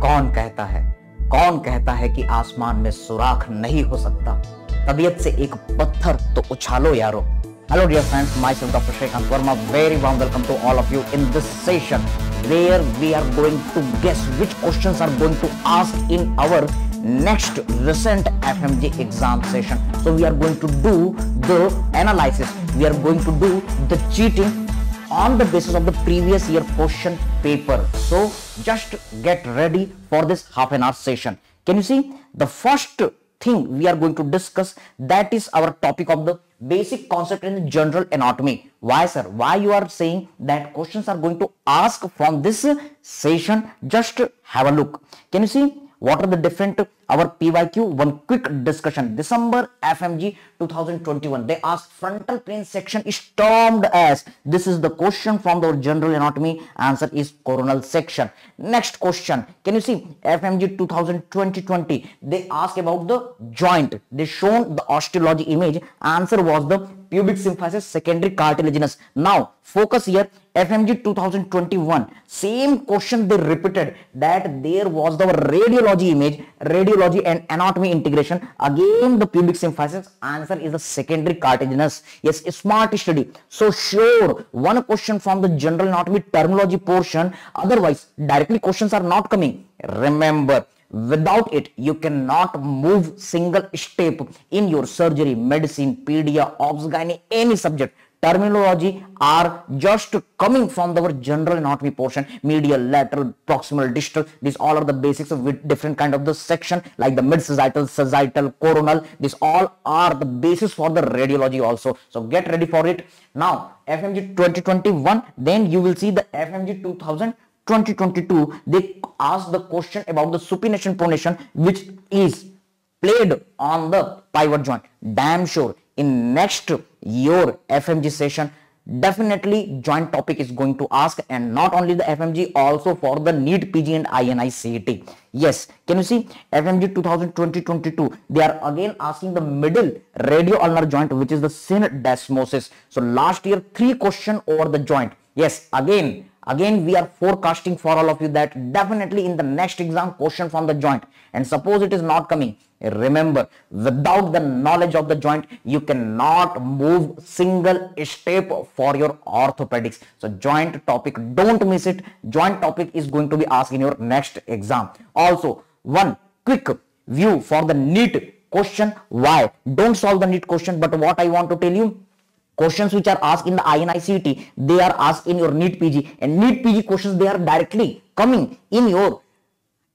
कौन कहता है कि आसमान में सुराख नहीं हो सकता, तबीयत से एक पत्थर तो उछालो यारो। Hello dear friends, myself Dr. Shrikant Verma, very warm welcome to all of you in this session where we are going to guess which questions are going to ask in our next recent Fmge exam session. So we are going to do the analysis, we are going to do the cheating on the basis of the previous year question paper. So just get ready for this half an hour session. Can you see the first thing we are going to discuss, that is our topic of the basic concept in general anatomy. Why sir? Why you are saying that questions are going to ask from this session? Just have a look. Can you see what are the different our PYQ? One quick discussion. December Fmge 2021. They asked frontal plane section is termed as. This is the question from the general anatomy. Answer is coronal section. Next question. Can you see Fmge 2020? They asked about the joint. They shown the osteology image. Answer was the pubic symphysis secondary cartilaginous. Now focus here. Fmge 2021, same question they repeated, that there was the radiology image, radiology and anatomy integration. Again the pubic symphysis, answer is the secondary cartilaginous. Yes, a smart study. So sure, one question from the general anatomy terminology portion, otherwise directly questions are not coming. Remember, without it you cannot move single step in your surgery, medicine, pedia, obs, gynae, any subject. Terminology are just coming from our general anatomy portion, medial, lateral, proximal, distal. These all are the basics of with different kind of the section like the mid-sagittal, sagittal, coronal. These all are the basis for the radiology also. So get ready for it. Now Fmge 2021, then you will see the Fmge 2022. They ask the question about the supination pronation, which is played on the pivot joint. Damn sure in next your Fmge session definitely joint topic is going to ask, and not only the Fmge, also for the NEET, PG and INI CET. Yes, can you see Fmge 2020-22, they are again asking the middle radio-ulnar joint, which is the syndesmosis. So last year 3 question over the joint. Yes, again we are forecasting for all of you that definitely in the next exam question from the joint, and suppose it is not coming, remember, without the knowledge of the joint you cannot move single step for your orthopedics. So joint topic, don't miss it. Joint topic is going to be asked in your next exam. Also one quick view for the NEET question. Why? Don't solve the NEET question, but what I want to tell you, questions which are asked in the INI CET, they are asked in your NEET PG, and NEET PG questions, they are directly coming in your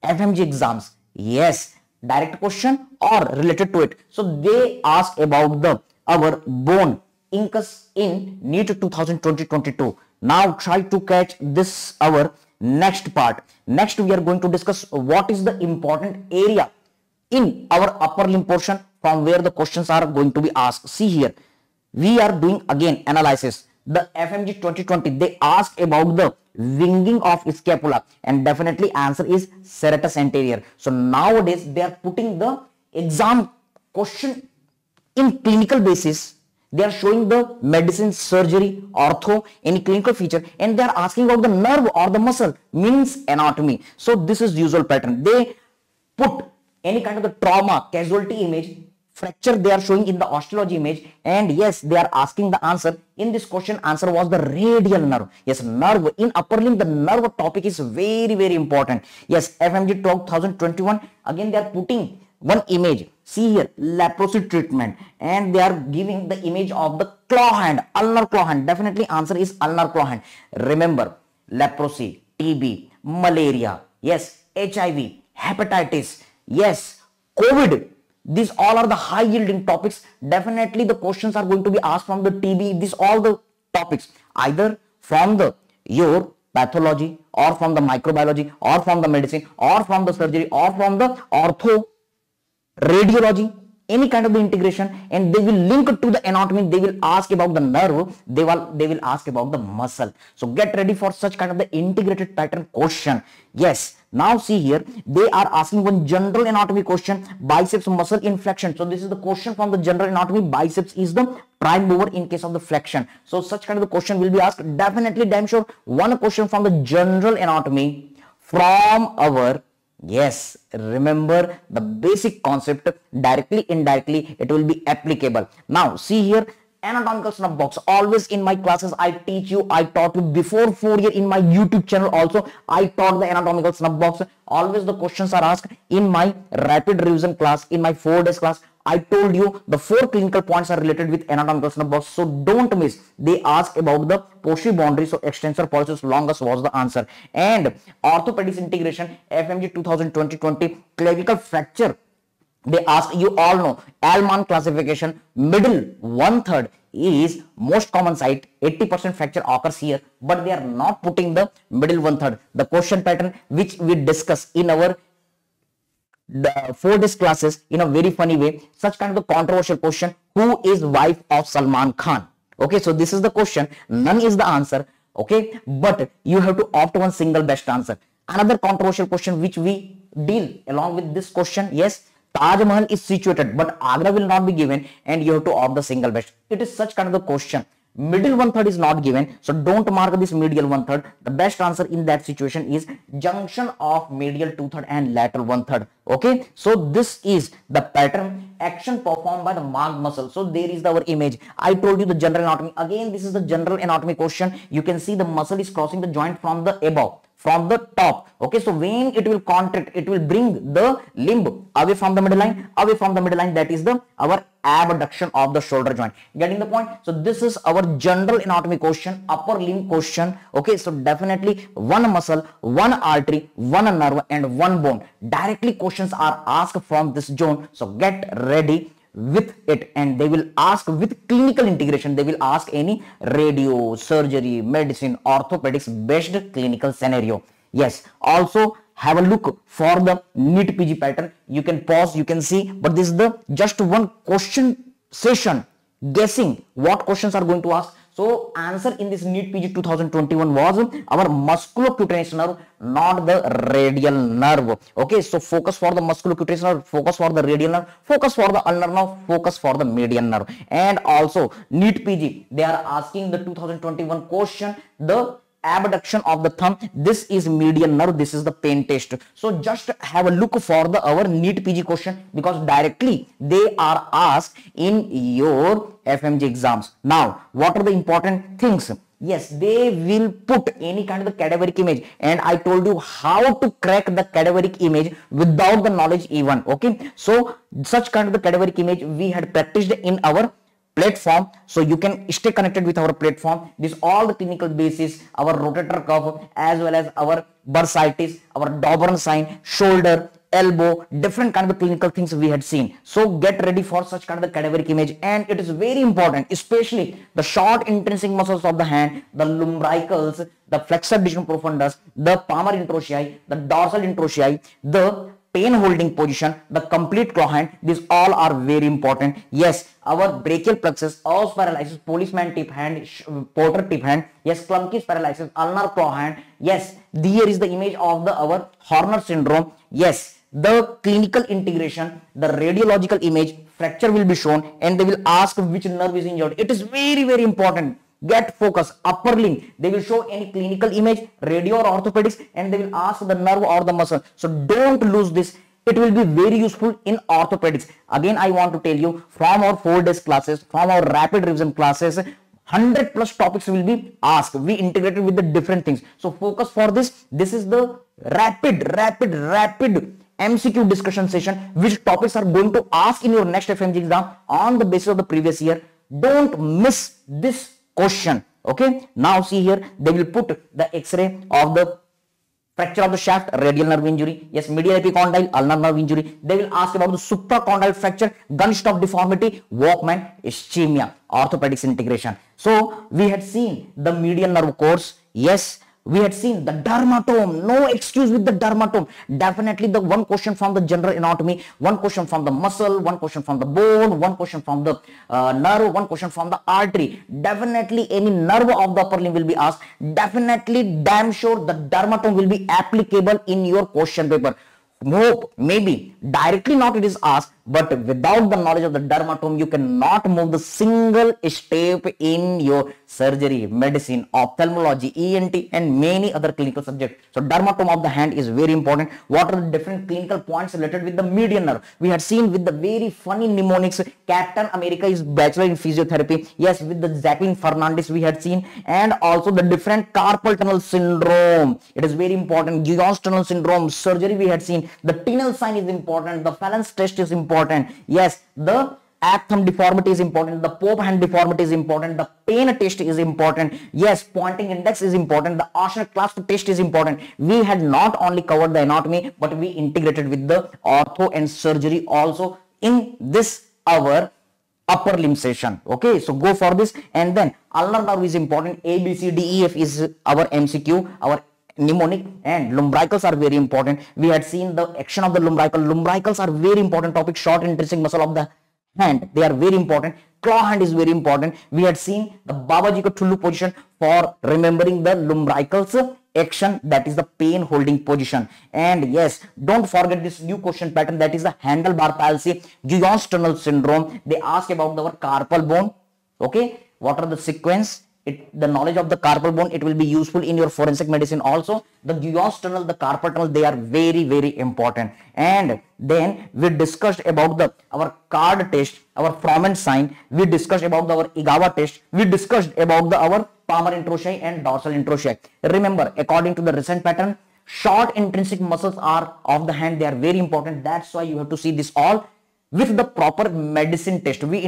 Fmge exams. Yes, direct question or related to it. So they ask about the our bone incus in NEET 2020-22. Now try to catch this our next part. Next we are going to discuss what is the important area in our upper limb portion from where the questions are going to be asked. See here, we are doing again analysis. The Fmge 2020, they ask about the winging of scapula, and definitely answer is serratus anterior. So nowadays they are putting the exam question in clinical basis. They are showing the medicine, surgery, ortho, any clinical feature, and they are asking about the nerve or the muscle, means anatomy. So this is usual pattern. They put any kind of the trauma, casualty image, fracture they are showing in the osteology image, and yes, they are asking the answer. In this question, answer was the radial nerve. Yes, nerve in upper limb, the nerve topic is very important. Yes, Fmge 2021, again they are putting one image. See here, leprosy treatment, and they are giving the image of the claw hand, ulnar claw hand. Definitely answer is ulnar claw hand. Remember, leprosy, TB, malaria, yes, HIV, hepatitis, yes, COVID. These all are the high yielding topics. Definitely the questions are going to be asked from the TB. These all the topics either from the your pathology, or from the microbiology, or from the medicine, or from the surgery, or from the ortho, radiology, any kind of the integration, and they will link it to the anatomy. They will ask about the nerve, they will ask about the muscle. So get ready for such kind of the integrated pattern question. Yes, now see here, they are asking one general anatomy question, biceps muscle in flexion. So this is the question from the general anatomy. Biceps is the prime mover in case of the flexion. So such kind of the question will be asked. Definitely damn sure one question from the general anatomy from our Yes, remember the basic concept, directly, indirectly, it will be applicable. Now, see here, anatomical snub box. Always in my classes, I teach you, I taught you before 4 years in my YouTube channel also, I taught the anatomical snub box. Always the questions are asked in my rapid revision class, in my 4 days class. I told you the 4 clinical points are related with anatomical snub box, so don't miss. They ask about the posterior boundary, so extensor pollicis longus was the answer. And orthopedics integration, Fmge 2020 clavicle fracture. They ask, you all know, Alman classification, middle 1/3 is most common site, 80% fracture occurs here, but they are not putting the middle 1/3. The question pattern which we discuss in our the 4 days classes in a very funny way, such kind of the controversial question, who is wife of Salman Khan? Okay, so this is the question, none is the answer, okay, but you have to opt one single best answer. Another controversial question which we deal along with this question, yes, Taj Mahal is situated, but Agra will not be given, and you have to opt the single best. It is such kind of the question. Middle 1/3 is not given, so don't mark this medial 1/3. The best answer in that situation is junction of medial 2/3 and lateral 1/3. Okay, so this is the pattern, action performed by the marked muscle. So there is our image. I told you the general anatomy. Again, this is the general anatomy question. You can see the muscle is crossing the joint from the above, from the top. Okay, so when it will contract, it will bring the limb away from the middle line, away from the middle line. That is the our abduction of the shoulder joint. Getting the point? So this is our general anatomy question, upper limb question. Okay, so definitely one muscle, one artery, one nerve, and one bone. Directly questions are asked from this zone. So get ready with it, and they will ask with clinical integration. They will ask any radio, surgery, medicine, orthopedics based clinical scenario. Yes, also have a look for the NEET PG pattern. You can pause, you can see, but this is the just one question session, guessing what questions are going to ask. So answer in this NEET PG 2021 was our musculocutaneous nerve, not the radial nerve. Okay, so focus for the musculocutaneous nerve, focus for the radial nerve, focus for the ulnar nerve, focus for the median nerve. And also NEET PG, they are asking the 2021 question, the abduction of the thumb. This is median nerve, this is the pain test. So just have a look for the our NEET PG question, because directly they are asked in your Fmge exams. Now what are the important things? Yes, they will put any kind of the cadaveric image, and I told you how to crack the cadaveric image without the knowledge even. Okay, so such kind of the cadaveric image we had practiced in our platform, so you can stay connected with our platform. This all the clinical basis, our rotator cuff, as well as our bursitis, our Doberan sign, shoulder, elbow, different kind of clinical things we had seen. So get ready for such kind of the cadaveric image, and it is very important, especially the short intrinsic muscles of the hand, the lumbricals, the flexor digitorum profundus, the palmar introitii, the dorsal introitii, the pain holding position, the complete claw hand. These all are very important. Yes, our brachial plexus, os paralysis, policeman tip hand, porter tip hand. Yes, Klumpke's paralysis, ulnar claw hand. Yes, here is the image of the our Horner syndrome. Yes, the clinical integration, the radiological image, fracture will be shown, and they will ask which nerve is injured. It is very, very important. Get focus. Upper limb, they will show any clinical image, radio or orthopedics, and they will ask the nerve or the muscle. So don't lose this. It will be very useful in orthopedics. Again, I want to tell you, from our 4 days classes, from our rapid revision classes, 100+ topics will be asked. We integrated with the different things. So focus for this. This is the rapid MCQ discussion session, which topics are going to ask in your next Fmge exam on the basis of the previous year. Don't miss this question. Okay, now see here, they will put the X-ray of the fracture of the shaft, radial nerve injury. Yes, medial epicondyle, ulnar nerve injury. They will ask about the supracondyle fracture, gunstop deformity, Walkman ischemia, orthopedics integration. So we had seen the median nerve course. Yes, we had seen the dermatome. No excuse with the dermatome. Definitely the one question from the general anatomy, one question from the muscle, one question from the bone, one question from the nerve, one question from the artery. Definitely any nerve of the upper limb will be asked. Definitely damn sure the dermatome will be applicable in your question paper. Hope maybe directly not it is asked, but without the knowledge of the dermatome, you cannot move the single step in your surgery, medicine, ophthalmology, ENT, and many other clinical subjects. So dermatome of the hand is very important. What are the different clinical points related with the median nerve? We had seen with the very funny mnemonics, Captain America is bachelor in physiotherapy. Yes, with the Jacqueline Fernandez we had seen, and also the different carpal tunnel syndrome. It is very important. Guyon's tunnel syndrome, surgery we had seen. The Tinel sign is important. The Phelan's test is important. Yes, the Actham deformity is important. The Pope hand deformity is important. The pain test is important. Yes, pointing index is important. The Oshner clasp test is important. We had not only covered the anatomy, but we integrated with the ortho and surgery also in this our upper limb session. Okay, so go for this. And then ulnar nerve is important. A, B, C, D, E, F is our MCQ, our mnemonic, and lumbricals are very important. We had seen the action of the lumbrical. Lumbricals are very important topic. Short intrinsic muscle of the hand, they are very important. Claw hand is very important. We had seen the Babaji ko Tullu position for remembering the lumbricals action, that is the pain holding position. And yes, don't forget this new question pattern, that is the handlebar palsy, Guyon's tunnel syndrome. They ask about our carpal bone. Okay, what are the sequence? The knowledge of the carpal bone, it will be useful in your forensic medicine also. The Guyon's tunnel, the carpal tunnel, they are very, very important. And then we discussed about our card test, our Froment sign. We discussed about our Igawa test. We discussed about our palmar introshei and dorsal introshei. Remember, according to the recent pattern, short intrinsic muscles are of the hand. They are very important. That's why you have to see this all with the proper medicine test. We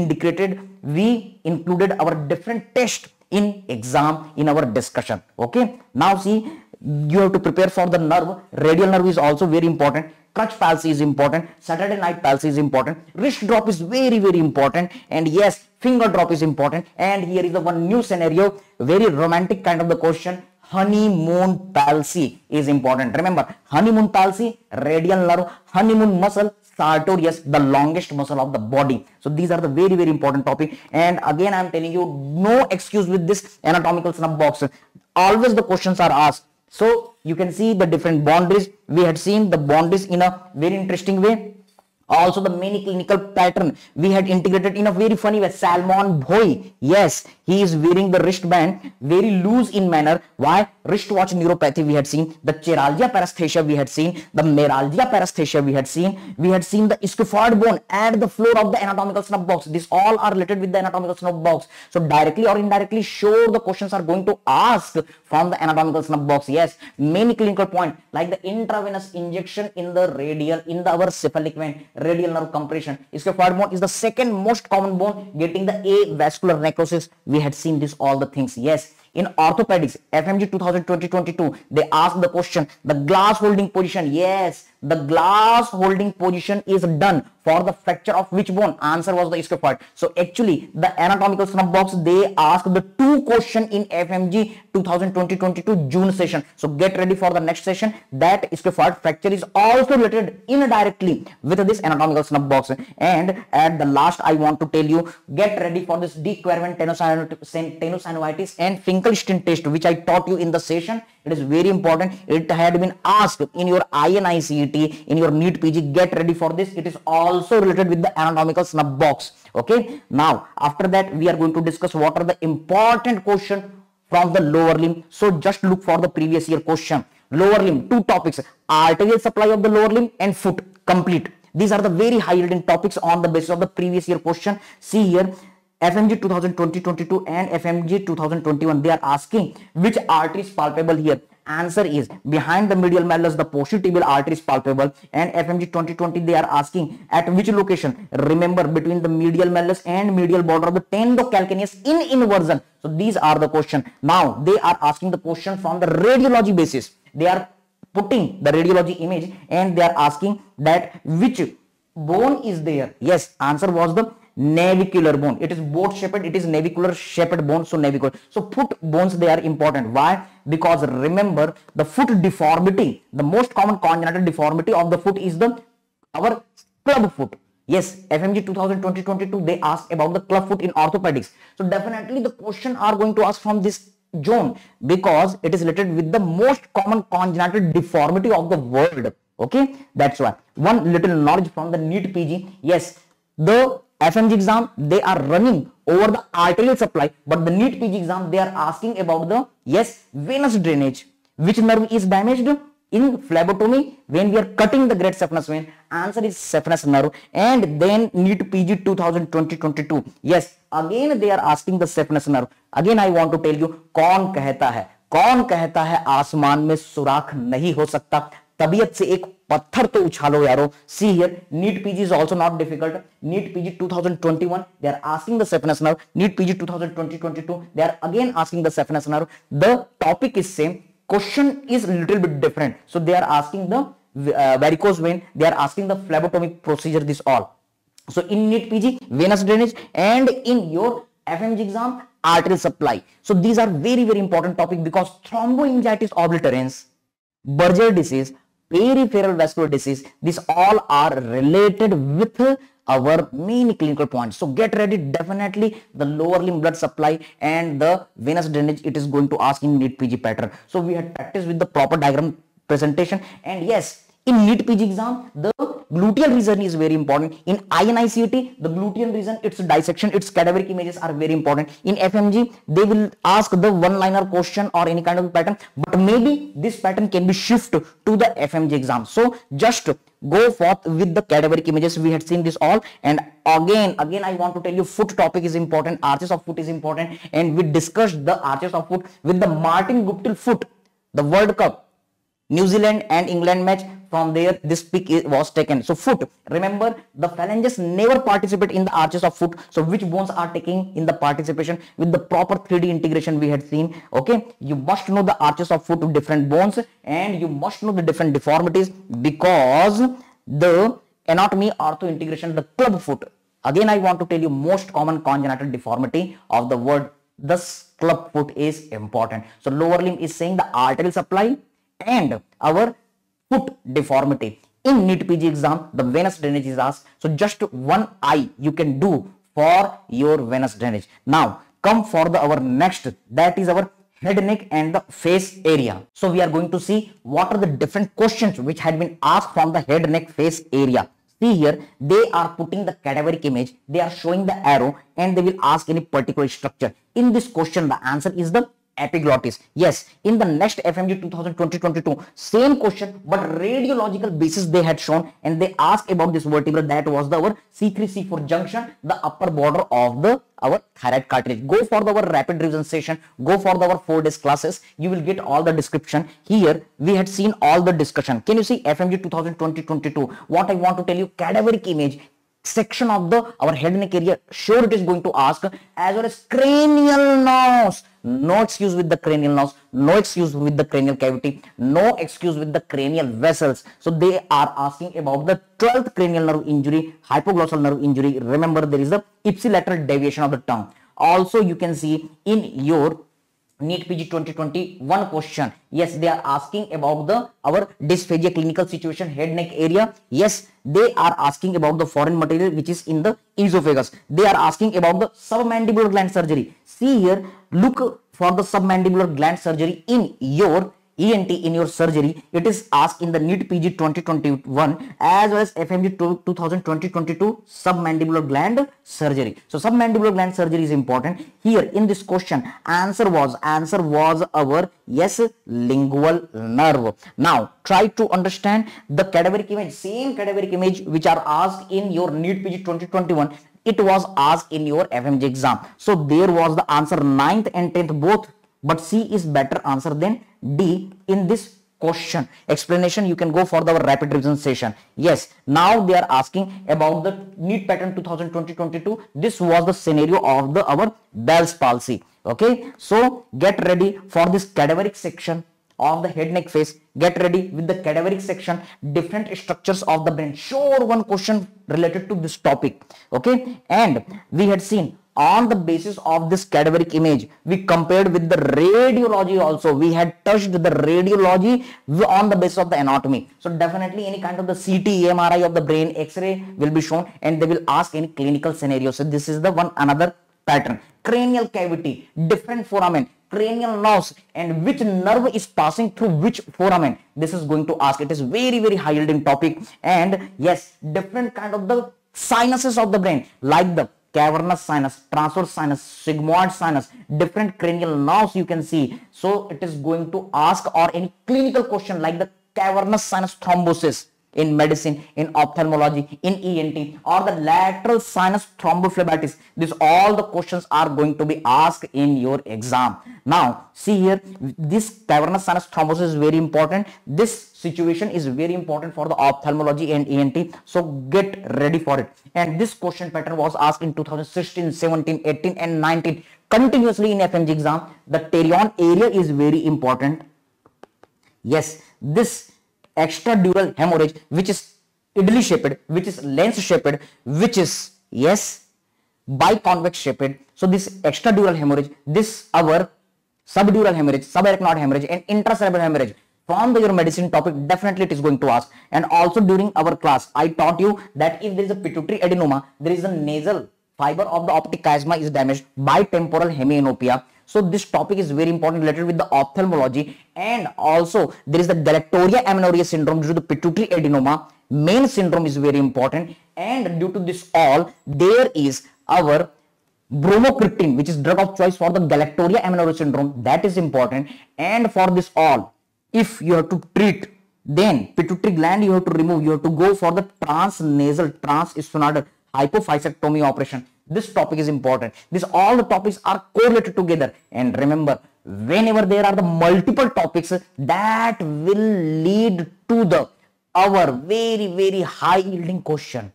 included our different tests in exam in our discussion. Okay, now see, you have to prepare for the nerve. Radial nerve is also very important. Crutch palsy is important. Saturday night palsy is important. Wrist drop is very, very important. And yes, finger drop is important. And here is the one new scenario, very romantic kind of the question. Honeymoon palsy is important. Remember, honeymoon palsy, radial nerve, honeymoon muscle, sartorius, the longest muscle of the body. So these are the very, very important topic. And again, I am telling you, no excuse with this anatomical snub box. Always the questions are asked. So you can see the different boundaries. We had seen the boundaries in a very interesting way. Also the many clinical pattern we had integrated in a very funny way. Salmon boy, yes, he is wearing the wristband very loose in manner. Why? Wristwatch neuropathy we had seen. The chiralgia paresthesia we had seen. The meralgia paresthesia we had seen. We had seen the scaphoid bone at the floor of the anatomical snub box. These all are related with the anatomical snub box. So directly or indirectly, sure the questions are going to ask from the anatomical snub box. Yes, many clinical point like the intravenous injection in the radial, in the our cephalic vein, radial nerve compression. Scaphoid bone is the second most common bone getting the avascular necrosis. We had seen this all the things. Yes, in orthopedics, Fmge 2020-22, they asked the question, the glass holding position. Yes, the glass holding position is done for the fracture of which bone? Answer was the scaphoid. So actually, the anatomical snub box, they asked the two question in Fmge 2020-22 June session. So get ready for the next session. That scaphoid fracture is also related indirectly with this anatomical snub box. And at the last, I want to tell you, get ready for this de Quervain tenosynovitis and Finkelstein test, which I taught you in the session. It is very important. It had been asked in your INICET, in your NEET PG. Get ready for this. It is also related with the anatomical snub box. Okay. Now, after that, we are going to discuss what are the important questions from the lower limb. So just look for the previous year question. Lower limb, two topics: arterial supply of the lower limb and foot. Complete. These are the very high yielding topics on the basis of the previous year question. See here, Fmge 2020-22 and Fmge 2021, they are asking which artery is palpable here. Answer is behind the medial malleus, the posterior tibial artery is palpable. And Fmge 2020, they are asking at which location? Remember, between the medial malleus and medial border of the tendocalcaneus in inversion. So these are the question. Now they are asking the question from the radiology basis. They are putting the radiology image and they are asking that which bone is there. Yes, answer was the navicular bone. It is boat shaped, it is navicular shaped bone. So navicular. So foot bones, they are important. Why? Because remember, the foot deformity, the most common congenital deformity of the foot is our club foot. Yes, Fmge 2020-22, they asked about the club foot in orthopedics. So definitely the question are going to ask from this zone because it is related with the most common congenital deformity of the world. Okay, that's why. One little knowledge from the NEET PG. Yes, the FMG exam, they are running over the arterial supply, but the NEET PG exam, they are asking about the, yes, venous drainage. Which nerve is damaged? In phlebotomy, when we are cutting the great saphenous vein, answer is saphenous nerve. And then NEET PG 2020-22. Yes, again they are asking the saphenous nerve. Again I want to tell you, कौन कहता है आसमान में सुराख नहीं हो सकता, तबीयत से एक पत्थर तो उछालो यारो. See here, NEET PG is also not difficult. NEET PG 2021, they are asking the saphenous nerve. NEET PG 2020-22, they are again asking the saphenous nerve. The topic is same. Question is a little bit different. So they are asking the varicose vein, they are asking the phlebotomy procedure, this all. So in NEET PG, venous drainage, and in your FMG exam, arterial supply. So these are very, very important topic, because thromboangiitis obliterans, Berger disease, peripheral vascular disease, these all are related with our main clinical points. So get ready, definitely the lower limb blood supply and the venous drainage, it is going to ask in NEET PG pattern. So we had practiced with the proper diagram presentation. And yes, in NEET PG exam, the gluteal region is very important. In INICET, the gluteal region, its dissection, its cadaveric images are very important. In FMG, they will ask the one-liner question or any kind of pattern, but maybe this pattern can be shifted to the FMG exam. So just go forth with the cadaveric images. We had seen this all, and again I want to tell you, foot topic is important, arches of foot is important, and we discussed the arches of foot with the Martin Guptill foot, the World Cup, New Zealand and England match. From there this pic was taken. So foot, remember the phalanges never participate in the arches of foot. So which bones are taking in the participation? With the proper 3D integration we had seen. Okay, you must know the arches of foot with different bones, and you must know the different deformities, because the anatomy ortho integration, the club foot. Again I want to tell you, most common congenital deformity of the word, thus club foot is important. So lower limb is saying the arterial supply and our foot deformity. In NEET PG exam, the venous drainage is asked. So just one eye you can do for your venous drainage. Now come for the our next, that is our head, neck and the face area. So we are going to see what are the different questions which had been asked from the head, neck, face area. See here, they are putting the cadaveric image, they are showing the arrow, and they will ask any particular structure. In this question, the answer is the epiglottis. Yes, in the next FMG 2020-22, same question, but radiological basis they had shown, and they asked about this vertebra, that was the our C3-C4 junction, the upper border of the our thyroid cartilage. Go for the our rapid revision session, go for the our 4 days classes, you will get all the description. Here we had seen all the discussion. Can you see FMG 2020-22? What I want to tell you, cadaveric image section of the our head neck area, sure it is going to ask, as well as cranial nose. No excuse with the cranial nose, no excuse with the cranial cavity, no excuse with the cranial vessels. So they are asking about the 12th cranial nerve injury, hypoglossal nerve injury. Remember, there is the ipsilateral deviation of the tongue. Also you can see in your NEET PG 2021 question, yes, they are asking about the our dysphagia clinical situation, head neck area. Yes, they are asking about the foreign material which is in the esophagus. They are asking about the submandibular gland surgery. See here, look for the submandibular gland surgery in your ENT, in your surgery. It is asked in the NEET PG 2021 as well as FMG 2020-22 submandibular gland surgery. So submandibular gland surgery is important. Here in this question, answer was our, yes, lingual nerve. Now try to understand the cadaveric image, same cadaveric image which are asked in your NEET PG 2021. It was asked in your FMG exam. So there was the answer 9th and 10th both, but C is better answer than D in this question. Explanation you can go for the rapid revision session. Yes, now they are asking about the NEET pattern 2020-22. This was the scenario of the our Bell's palsy. Okay, so get ready for this cadaveric section of the head, neck, face. Get ready with the cadaveric section, different structures of the brain. Sure, one question related to this topic. Okay, and we had seen on the basis of this cadaveric image, we compared with the radiology also. We had touched the radiology on the basis of the anatomy. So definitely any kind of the CT, MRI of the brain, X-ray will be shown, and they will ask any clinical scenario. So this is the one another pattern. Cranial cavity, different foramen. cranial nerves and which nerve is passing through which foramen. This is going to ask. It is very, very high yielding topic. And yes, different kind of the sinuses of the brain, like the cavernous sinus, transverse sinus, sigmoid sinus, different cranial nerves you can see. So it is going to ask, or any clinical question like the cavernous sinus thrombosis in medicine, in ophthalmology, in ENT, or the lateral sinus thrombophlebitis. These all the questions are going to be asked in your exam. Now see here, this cavernous sinus thrombosis is very important. This situation is very important for the ophthalmology and ENT, so get ready for it. And this question pattern was asked in 2016, 17, 18 and 19 continuously in Fmge exam. The pterion area is very important. Yes, this extradural hemorrhage, which is idly shaped, which is lens shaped, which is, yes, biconvex shaped. So this extradural hemorrhage, this our subdural hemorrhage, subarachnoid hemorrhage and intracerebral hemorrhage, from your medicine topic, definitely it is going to ask. And also during our class, I taught you that if there is a pituitary adenoma, there is a nasal fiber of the optic chiasma is damaged by temporal hemianopia. So this topic is very important related with the ophthalmology. And also there is the galactoria amenorrhea syndrome due to the pituitary adenoma. Main syndrome is very important. And due to this all, there is our bromocriptine, which is drug of choice for the galactoria amenorrhea syndrome. That is important. And for this all, if you have to treat, then pituitary gland you have to remove. You have to go for the transnasal, transsphenoidal hypophysectomy operation. This topic is important. This all the topics are correlated together. And remember, whenever there are the multiple topics, that will lead to the our very, very high yielding question.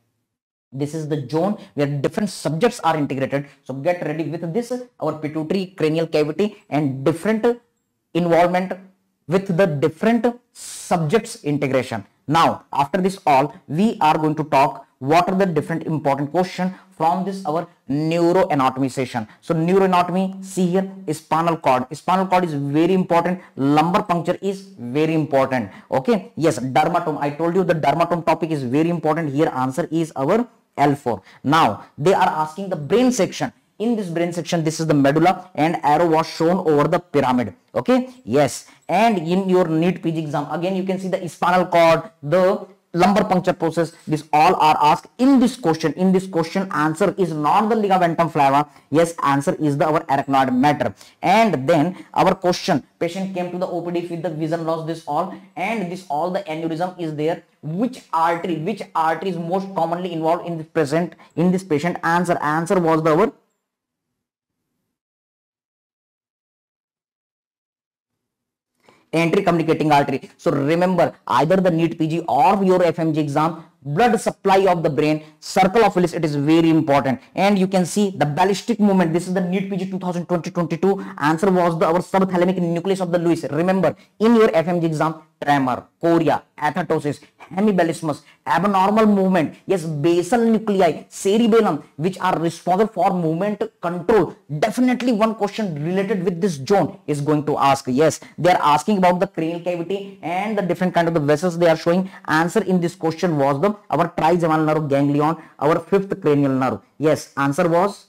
This is the zone where different subjects are integrated. So get ready with this, our pituitary cranial cavity and different involvement with the different subjects integration. Now, after this all, we are going to talk what are the different important questions from this our neuroanatomy session. So neuroanatomy, see here, spinal cord. Spinal cord is very important. Lumbar puncture is very important. Okay. Yes, dermatome. I told you the dermatome topic is very important. Here answer is our L4. Now they are asking the brain section. In this brain section, this is the medulla and arrow was shown over the pyramid. Okay. Yes. And in your NEET PG exam, again you can see the spinal cord, the lumbar puncture process. This all are asked in this question. In this question, answer is not the ligamentum flava. Yes, answer is the our arachnoid matter. And then our question, patient came to the OPD with the vision loss, this all, and this all the aneurysm is there. Which artery is most commonly involved in this patient? Answer was the our entry communicating artery. So remember, either the NEET PG or your Fmge exam, blood supply of the brain, circle of Willis, it is very important. And you can see the ballistic movement. This is the NEET PG 2020-22. Answer was the our subthalamic nucleus of the Lewis. Remember, in your Fmge exam, tremor, chorea, athetosis, hemibellismus, abnormal movement, yes, basal nuclei, cerebellum, which are responsible for movement control. Definitely one question related with this zone is going to ask. Yes, they are asking about the cranial cavity and the different kind of the vessels they are showing. Answer in this question was the our trigeminal nerve ganglion, our fifth cranial nerve. Yes, answer was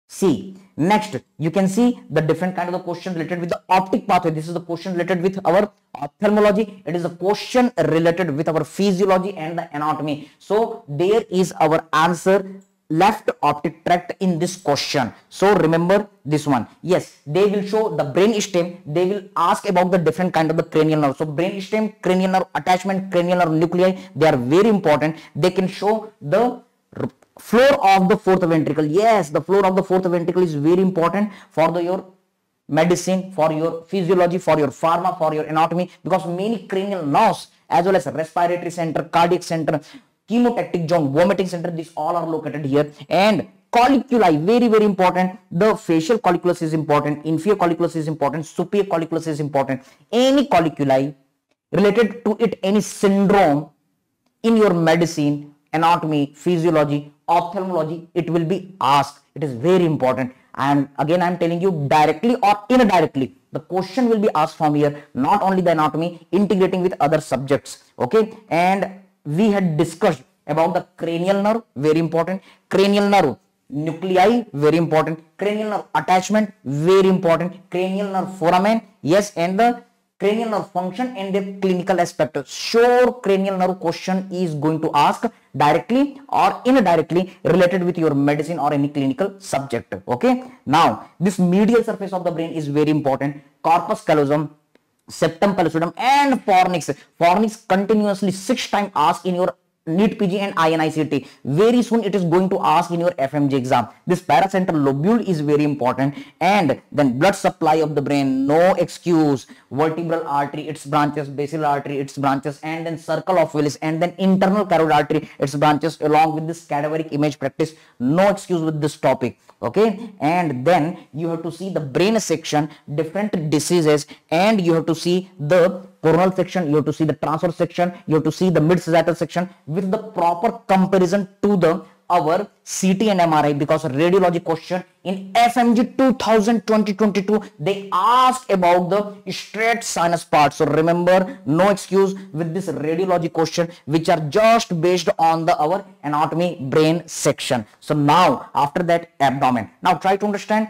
C. Next, you can see the different kind of the question related with the optic pathway. This is the question related with our ophthalmology. It is a question related with our physiology and the anatomy. So there is our answer, left optic tract in this question. So remember this one. Yes, they will show the brain stem. They will ask about the different kind of the cranial nerve. So brain stem, cranial nerve attachment, cranial nerve nuclei, they are very important. They can show the floor of the fourth ventricle. Yes, the floor of the fourth ventricle is very important for your medicine, for your physiology, for your pharma, for your anatomy, because many cranial nerves as well as respiratory center, cardiac center, chemotactic zone, vomiting center, these all are located here. And colliculi, very, very important. The facial colliculus is important, inferior colliculus is important, superior colliculus is important. Any colliculi related to it, any syndrome in your medicine, anatomy, physiology, ophthalmology, it will be asked. It is very important. And again, I am telling you, directly or indirectly, the question will be asked from here. Not only the anatomy, integrating with other subjects. Okay. And we had discussed about the cranial nerve, very important. Cranial nerve, nuclei, very important. Cranial nerve attachment, very important. Cranial nerve foramen, yes, and the cranial nerve function and the clinical aspect. Sure, cranial nerve question is going to ask directly or indirectly related with your medicine or any clinical subject. Okay. Now, this medial surface of the brain is very important. Corpus callosum, septum pellucidum, and fornix. Fornix continuously 6 times asked in your NEET PG and INICT. Very soon it is going to ask in your Fmge exam. This paracentral lobule is very important. And then blood supply of the brain, no excuse. Vertebral artery, its branches, basilar artery, its branches, and then circle of Willis, and then internal carotid artery, its branches, along with this cadaveric image practice. No excuse with this topic. Okay. And then you have to see the brain section, different diseases, and you have to see the coronal section, you have to see the transverse section, you have to see the mid-sagittal section with the proper comparison to the our CT and MRI, because radiology question in Fmge 2020-22 they asked about the straight sinus part. So remember, no excuse with this radiology question which are just based on the our anatomy brain section. So now after that, abdomen. Now try to understand.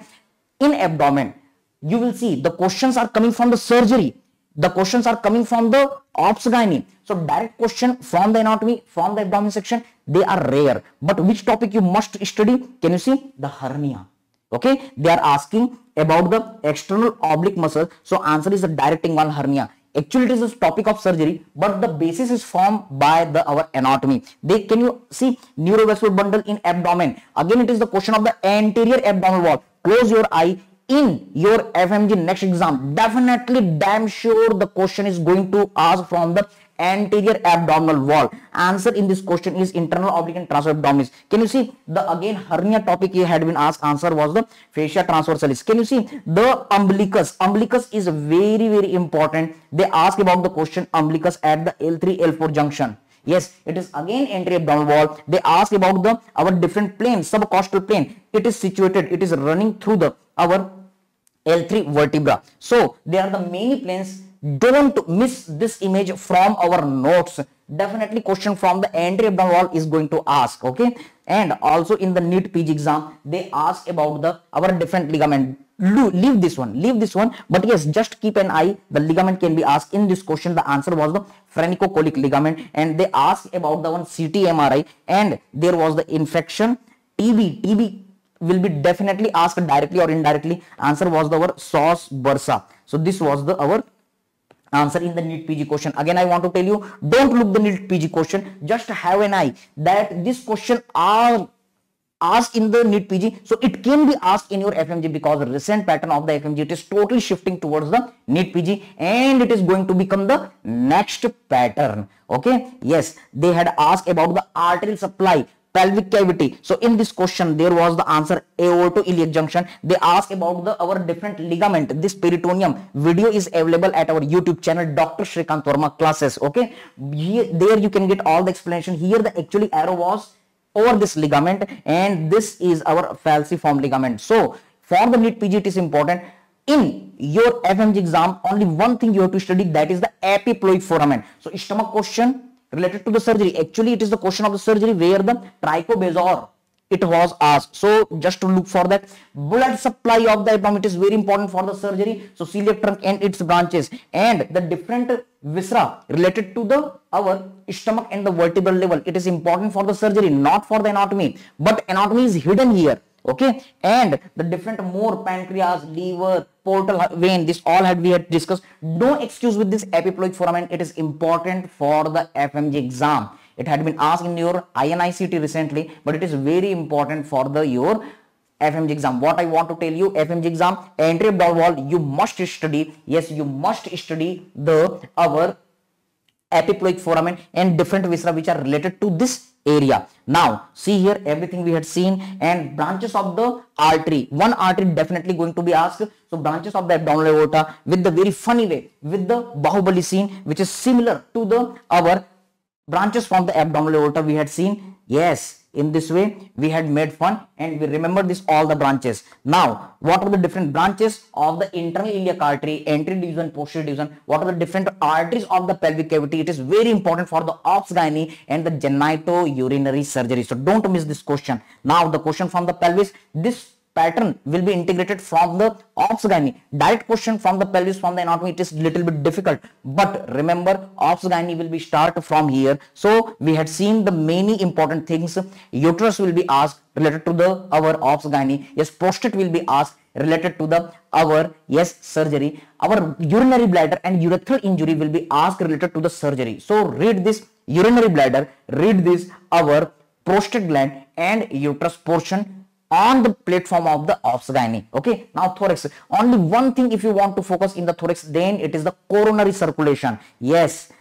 In abdomen you will see the questions are coming from the surgery. The questions are coming from the ops gynae. So direct question from the anatomy, from the abdomen section, they are rare. But which topic you must study? Can you see? The hernia. Okay. They are asking about the external oblique muscle. So answer is the direct inguinal hernia. Actually it is a topic of surgery, but the basis is formed by the our anatomy. They, can you see neurovascular bundle in abdomen? Again it is the question of the anterior abdominal wall. Close your eye. In your Fmge next exam, definitely damn sure the question is going to ask from the anterior abdominal wall. Answer in this question is internal oblique and transverse abdominis. Can you see the again hernia topic here had been asked? Answer was the fascia transversalis. Can you see the umbilicus? Umbilicus is very important. They ask about the question umbilicus at the L3 L4 junction. Yes, it is again anterior abdominal wall. They ask about the our different plane, subcostal plane. It is situated, it is running through the our L3 vertebra. So there are the many planes. Don't miss this image from our notes. Definitely question from the anterior abdominal wall is going to ask. Okay. And also in the NEET PG exam they ask about the our different ligament. Leave this one, but yes, just keep an eye. The ligament can be asked in this question. The answer was the phrenicocholic ligament, and they asked about the one CT MRI, and there was the infection. TB will be definitely asked directly or indirectly. Answer was the our psoas bursa. So this was the our answer in the NEET PG question. Again I want to tell you, don't look the NEET PG question, just have an eye that this question are asked in the NEET PG, so it can be asked in your Fmge, because the recent pattern of the Fmge, it is totally shifting towards the NEET PG, and it is going to become the next pattern. Okay. Yes, they had asked about the arterial supply, pelvic cavity. So in this question there was the answer aortoiliac junction. They asked about the our different ligament, this peritoneum. Video is available at our YouTube channel, Dr. Shrikant Verma classes. Okay, there you can get all the explanation. Here the actually arrow was over this ligament, and this is our falciform ligament. So for the NEET PG it is important. In your Fmge exam only one thing you have to study, that is the epiploic foramen. So stomach question related to the surgery. Actually it is the question of the surgery where the trichobasor it was asked. So just to look for that. Blood supply of the abdomen, it is very important for the surgery. So celiac trunk and its branches, and the different viscera related to the our stomach and the vertebral level, it is important for the surgery, not for the anatomy, but anatomy is hidden here. Okay. And the different more pancreas, liver, portal vein, this all we had discussed. No excuse with this epiploic foramen. It is important for the Fmge exam. It had been asked in your INICT recently, but it is very important for the your Fmge exam. What I want to tell you, Fmge exam, anterior abdominal wall, you must study. Yes, you must study the our epiploic foramen and different viscera which are related to this area. Now see here everything we had seen, and branches of the artery. One artery definitely going to be asked. So branches of the abdominal aorta with the very funny way, with the Bahubali scene, which is similar to the our branches from the abdominal aorta we had seen. Yes, In this way, we had made fun and we remember this all the branches. Now, what are the different branches of the internal iliac artery, anterior division, posterior division? What are the different arteries of the pelvic cavity? It is very important for the obs-gynae and the genitourinary surgery. So don't miss this question. Now, the question from the pelvis, this pattern will be integrated from the obs-gynae. Direct question from the pelvis, from the anatomy, it is little bit difficult, but remember obs-gynae will be start from here. So we had seen the many important things. Uterus will be asked related to the our obs-gynae. Yes, prostate will be asked related to the our surgery. Our urinary bladder and urethral injury will be asked related to the surgery. So read this urinary bladder, read this our prostate gland and uterus portion on the platform of the obs-gynae. Okay, now thorax. Only one thing if you want to focus in the thorax, then it is the coronary circulation. Yes,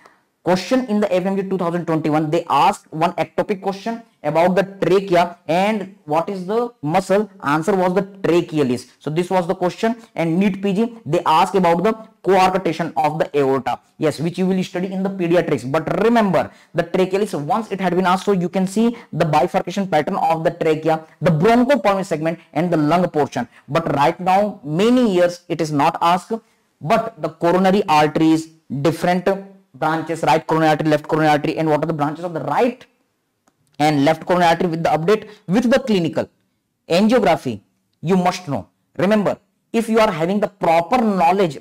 question in the Fmge 2021, they asked one ectopic question about the trachea and what is the muscle. Answer was the trachealis. So this was the question. And NEET PG, they asked about the coarctation of the aorta. Yes, which you will study in the pediatrics. But remember, the trachealis, once it had been asked, so you can see the bifurcation pattern of the trachea, the bronchopulmonary segment and the lung portion. But right now, many years it is not asked. But the coronary arteries, different branches, right coronary artery, left coronary artery, and what are the branches of the right and left coronary artery with the update with the clinical angiography, you must know. Remember, if you are having the proper knowledge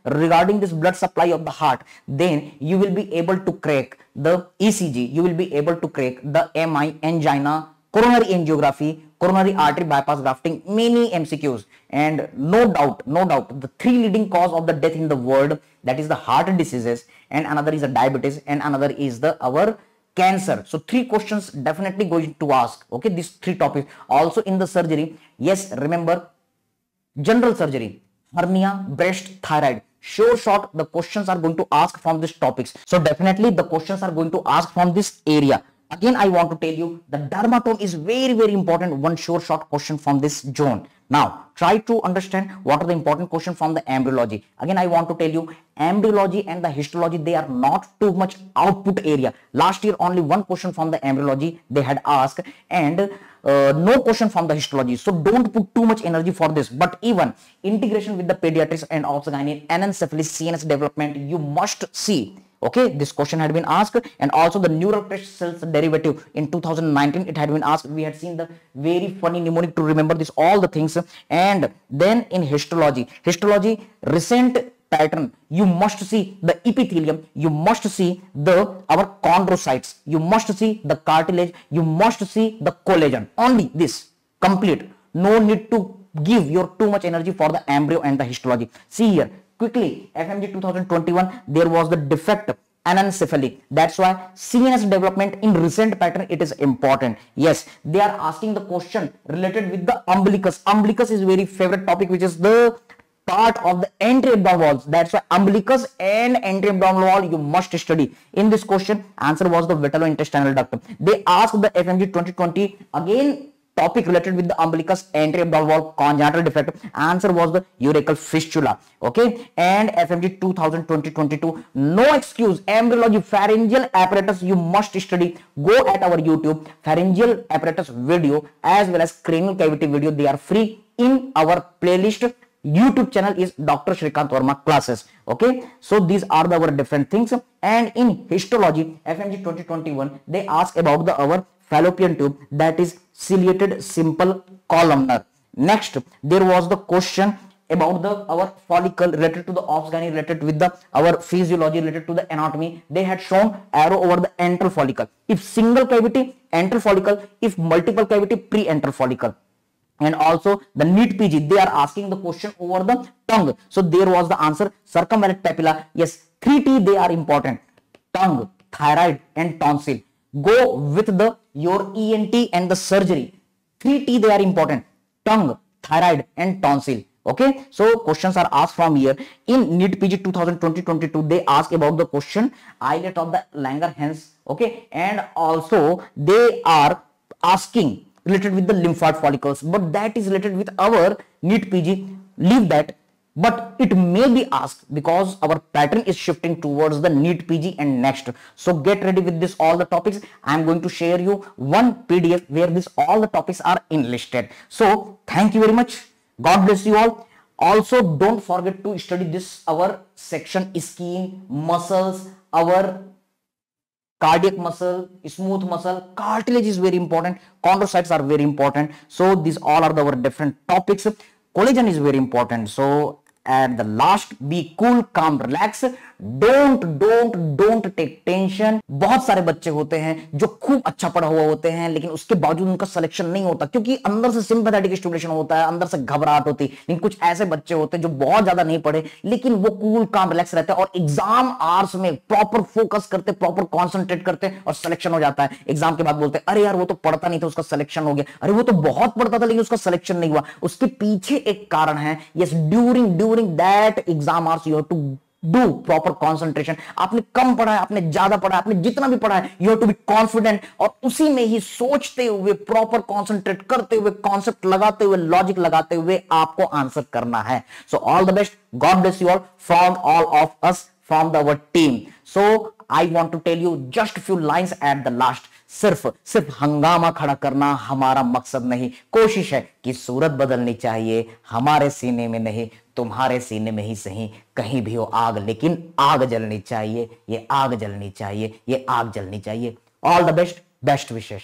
regarding this blood supply of the heart, then you will be able to crack the ECG, you will be able to crack the MI, angina, coronary angiography, coronary artery bypass grafting, many MCQs. And no doubt, the three leading cause of the death in the world, that is the heart diseases, and another is the diabetes, and another is the our cancer. So three questions definitely going to ask. Okay, these three topics. Also in the surgery, yes, remember general surgery, hernia, breast, thyroid. Sure short, the questions are going to ask from these topics. So definitely the questions are going to ask from this area. Again, I want to tell you the dermatome is very, very important. One sure short question from this zone. Now, try to understand what are the important questions from the embryology. Again, I want to tell you embryology and the histology, they are not too much output area. Last year, only one question from the embryology they had asked and no question from the histology. So don't put too much energy for this. But even integration with the pediatrics and obs-gynae, anencephaly, CNS development, you must see. Okay, this question had been asked. And also the neural crest cells derivative in 2019, it had been asked. We had seen the very funny mnemonic to remember this all the things. And then in histology recent pattern, you must see the epithelium, you must see the our chondrocytes, you must see the cartilage, you must see the collagen. Only this complete. No need to give your too much energy for the embryo and the histology. See here quickly, Fmge 2021, there was the defect anencephaly. That's why CNS development in recent pattern, it is important. Yes, they are asking the question related with the umbilicus. Umbilicus is very favorite topic, which is the part of the anteabdominal walls. That's why umbilicus and anteabdominal wall you must study. In this question, answer was the vitalointestinal duct. They asked the Fmge 2020 again topic related with the umbilicus, anteabdominal wall, congenital defect. Answer was the urachal fistula. Okay, and Fmge 2020-22, no excuse, embryology, pharyngeal apparatus you must study. Go at our YouTube, pharyngeal apparatus video as well as cranial cavity video, they are free in our playlist. YouTube channel is Dr. Shrikant Verma classes. Okay, so these are the our different things. And in histology, Fmge 2021, they ask about the our fallopian tube, that is ciliated simple columnar. Next, there was the question about the our follicle related to the obs-gynae, related with the our physiology, related to the anatomy. They had shown arrow over the antral follicle. If single cavity, antral follicle; if multiple cavity, pre-antral follicle. And also the NEET PG, they are asking the question over the tongue. So there was the answer, circumvallate papilla. Yes, 3T they are important: tongue, thyroid, and tonsil. Go with the your ENT and the surgery. 3T they are important: tongue, thyroid, and tonsil. Okay, so questions are asked from here. In NEET PG 2020-22, they ask about the question islet of the Langerhans. Okay, and also they are asking related with the lymphoid follicles, but that is related with our NEET PG. Leave that. but it may be asked because our pattern is shifting towards the NEET PG and next. So get ready with this all the topics. I am going to share you one PDF where this all the topics are enlisted. So thank you very much. God bless you all. Also don't forget to study this our section skin, muscles, our cardiac muscle, smooth muscle, cartilage is very important, chondrocytes are very important. So these all are our different topics. Collagen is very important. So at the last, be cool, calm, relax. don't take tension. बहुत सारे बच्चे होते हैं जो खूब अच्छा पढ़ा हुआ होते हैं लेकिन उसके बावजूद उनका सिलेक्शन नहीं होता क्योंकि अंदर से सिंपैथेटिक स्टिमुलेशन होता है, अंदर से घबराहट होती है। लेकिन कुछ ऐसे बच्चे होते हैं जो बहुत ज्यादा नहीं पढ़े लेकिन वो कूल काम रिलैक्स रहते हैं और एग्जाम आवर्स में प्रॉपर फोकस करते, प्रॉपर कॉन्सेंट्रेट करते और सिलेक्शन हो जाता है। एग्जाम के बाद बोलते हैं अरे यार वो तो पढ़ता नहीं था उसका सिलेक्शन हो गया, अरे वो तो बहुत पढ़ता था लेकिन उसका सिलेक्शन नहीं हुआ। उसके पीछे एक कारण है, yes, during that exam hours you have to do proper concentration. आपने कम पढ़ा है, आपने ज्यादा पढ़ा है, आपने जितना भी पढ़ा है, you have to be confident और उसी में ही सोचते हुए, प्रॉपर कॉन्सेंट्रेट करते हुए, कॉन्सेप्ट लगाते हुए, लॉजिक लगाते हुए आपको आंसर करना है। So all the best, God bless you all from all of us, from our team. So I want to tell you just few lines at the last. सिर्फ हंगामा खड़ा करना हमारा मकसद नहीं। कोशिश है कि सूरत बदलनी चाहिए, हमारे सीने में नहीं, तुम्हारे सीने में ही सही। कहीं भी हो आग, लेकिन आग जलनी चाहिए, ये आग जलनी चाहिए, ये आग जलनी चाहिए। All the best, best wishes.